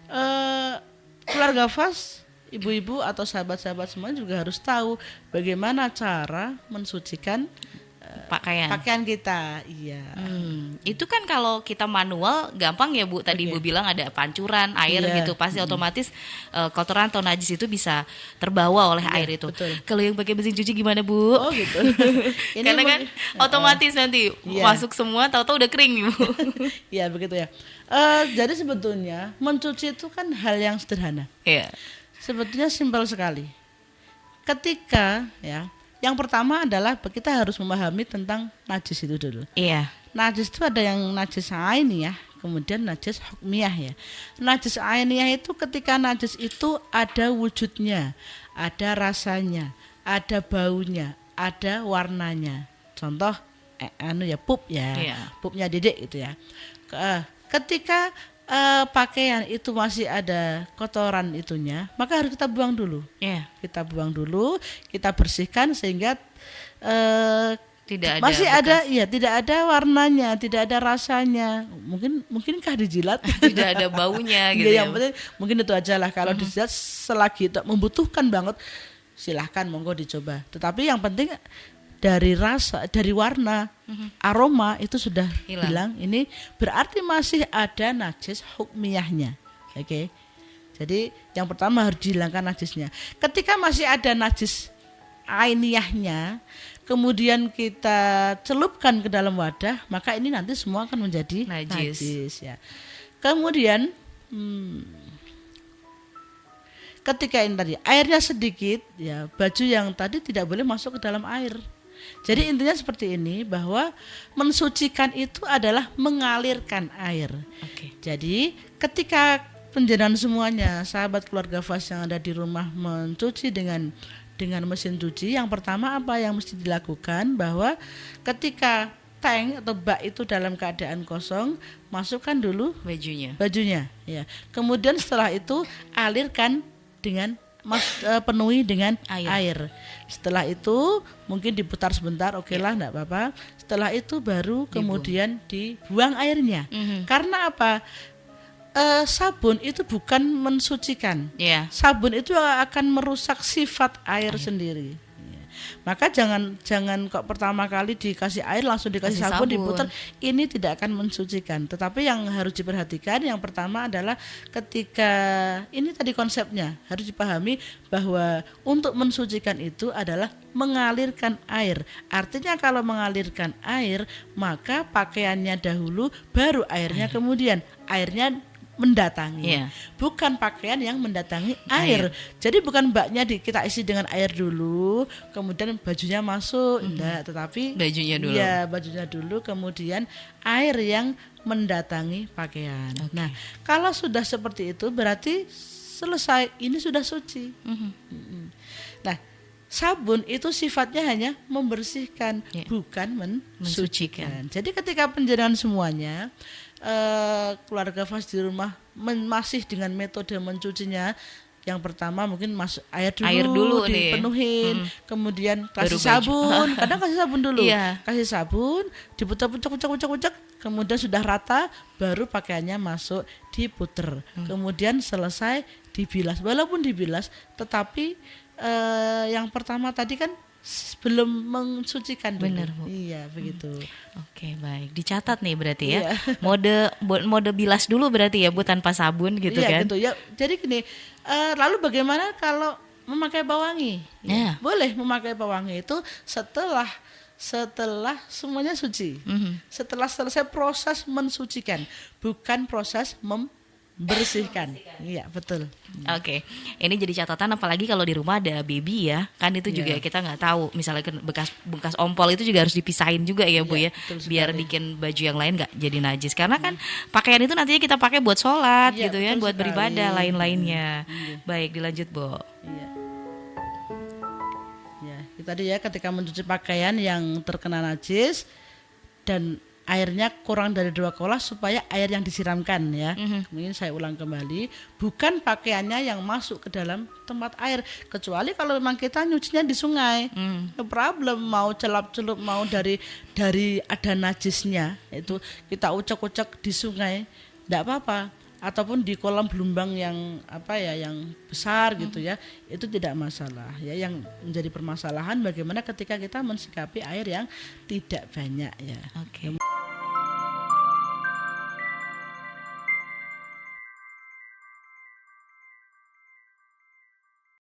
eh, keluarga Vas, ibu-ibu atau sahabat-sahabat semua juga harus tahu bagaimana cara mensucikan pakaian kita. Iya. Itu kan kalau kita manual gampang ya Bu. Tadi Ibu bilang ada pancuran air Iya. gitu, pasti otomatis kotoran atau najis itu bisa terbawa oleh air itu. betul. Kalau yang pakai mesin cuci gimana Bu? Oh gitu. Ini Karena kan otomatis nanti Iya. masuk semua, tahu-tahu udah kering nih Bu. Iya begitu ya. Jadi sebetulnya mencuci itu kan hal yang sederhana. Iya. Sebetulnya simpel sekali. Ketika ya, yang pertama adalah kita harus memahami tentang najis itu dulu. Iya. Najis itu ada yang najis ainiyah, kemudian najis hukmiyah ya. Najis ainiyah itu ketika najis itu ada wujudnya, ada rasanya, ada baunya, ada warnanya. Contoh pup ya. Iya. Pupnya Dedek itu ya. Ketika pakaian itu masih ada kotoran itunya, maka harus kita buang dulu. Iya. Kita buang dulu, kita bersihkan sehingga Tidak ada masih bekas. ada, ya tidak ada warnanya, tidak ada rasanya. Mungkinkah dijilat? Tidak ada baunya gitu Ya, ya. yang penting mungkin itu aja lah. Kalau dijilat selagi itu membutuhkan banget, silahkan monggo dicoba. Tetapi yang penting dari rasa, dari warna, aroma itu sudah hilang. Ini berarti masih ada najis hukmiyahnya. Oke. Jadi yang pertama harus dihilangkan najisnya. Ketika masih ada najis ainiyahnya, kemudian kita celupkan ke dalam wadah, maka ini nanti semua akan menjadi najis ya. Kemudian ketika ini tadi airnya sedikit ya, baju yang tadi tidak boleh masuk ke dalam air. Jadi intinya seperti ini, bahwa mensucikan itu adalah mengalirkan air. Jadi ketika penjenengan semuanya, sahabat keluarga Vas yang ada di rumah mencuci dengan mesin cuci, yang pertama apa yang mesti dilakukan, bahwa ketika tank atau bak itu dalam keadaan kosong, masukkan dulu bajunya ya. Kemudian setelah itu alirkan dengan penuhi dengan air. Setelah itu mungkin diputar sebentar, lah, enggak apa-apa. Setelah itu baru kemudian dibuang airnya. Karena apa? Sabun itu bukan mensucikan. Sabun itu akan merusak sifat air sendiri. Maka jangan kok pertama kali dikasih air langsung dikasih sabun diputar, ini tidak akan mensucikan. Tetapi yang harus diperhatikan yang pertama adalah ketika ini tadi konsepnya harus dipahami bahwa untuk mensucikan itu adalah mengalirkan air. Artinya kalau mengalirkan air, maka pakaiannya dahulu baru airnya kemudian. Airnya mendatangi, bukan pakaian yang mendatangi air. Jadi bukan baknya kita isi dengan air dulu, kemudian bajunya masuk, enggak, tetapi bajunya dulu. Ya, bajunya dulu, kemudian air yang mendatangi pakaian. Nah, kalau sudah seperti itu berarti selesai, ini sudah suci. Nah, sabun itu sifatnya hanya membersihkan, bukan mensucikan. Jadi ketika penjenengan semuanya keluarga Vas di rumah masih dengan metode mencucinya, yang pertama mungkin masuk air dulu dipenuhin, kemudian kasih sabun, kadang kasih sabun dulu, kasih sabun, diputar-putar, kemudian sudah rata, baru pakaiannya masuk diputer, kemudian selesai dibilas. Walaupun dibilas, tetapi yang pertama tadi kan belum mensucikan dulu. Benar, Bu. Iya, begitu. Oke, baik. Dicatat nih berarti ya. Mode bilas dulu berarti ya, Bu, tanpa sabun gitu kan. Gitu ya. Jadi gini, lalu bagaimana kalau memakai pewangi? Boleh memakai pewangi itu setelah semuanya suci. Setelah selesai proses mensucikan, bukan proses membersihkan. Iya, betul. Oke. Ini jadi catatan, apalagi kalau di rumah ada baby ya. Kan itu juga kita nggak tahu. Misalnya bekas ompol itu juga harus dipisahin juga ya, Bu ya. Biar bikin baju yang lain nggak jadi najis. Karena kan pakaian itu nantinya kita pakai buat sholat gitu ya, buat beribadah lain-lainnya. Baik, dilanjut, Bu. Itu tadi ya, ketika mencuci pakaian yang terkena najis dan airnya kurang dari 2 kolas, supaya air yang disiramkan ya. Kemudian saya ulang kembali, bukan pakaiannya yang masuk ke dalam tempat air, kecuali kalau memang kita nyucinya di sungai. No problem, mau celap-celup, mau dari ada najisnya, itu kita ucek-ucek di sungai, enggak apa-apa. ataupun di kolam belumbang yang yang besar gitu ya, itu tidak masalah ya. Yang menjadi permasalahan bagaimana ketika kita mensikapi air yang tidak banyak ya. Oke.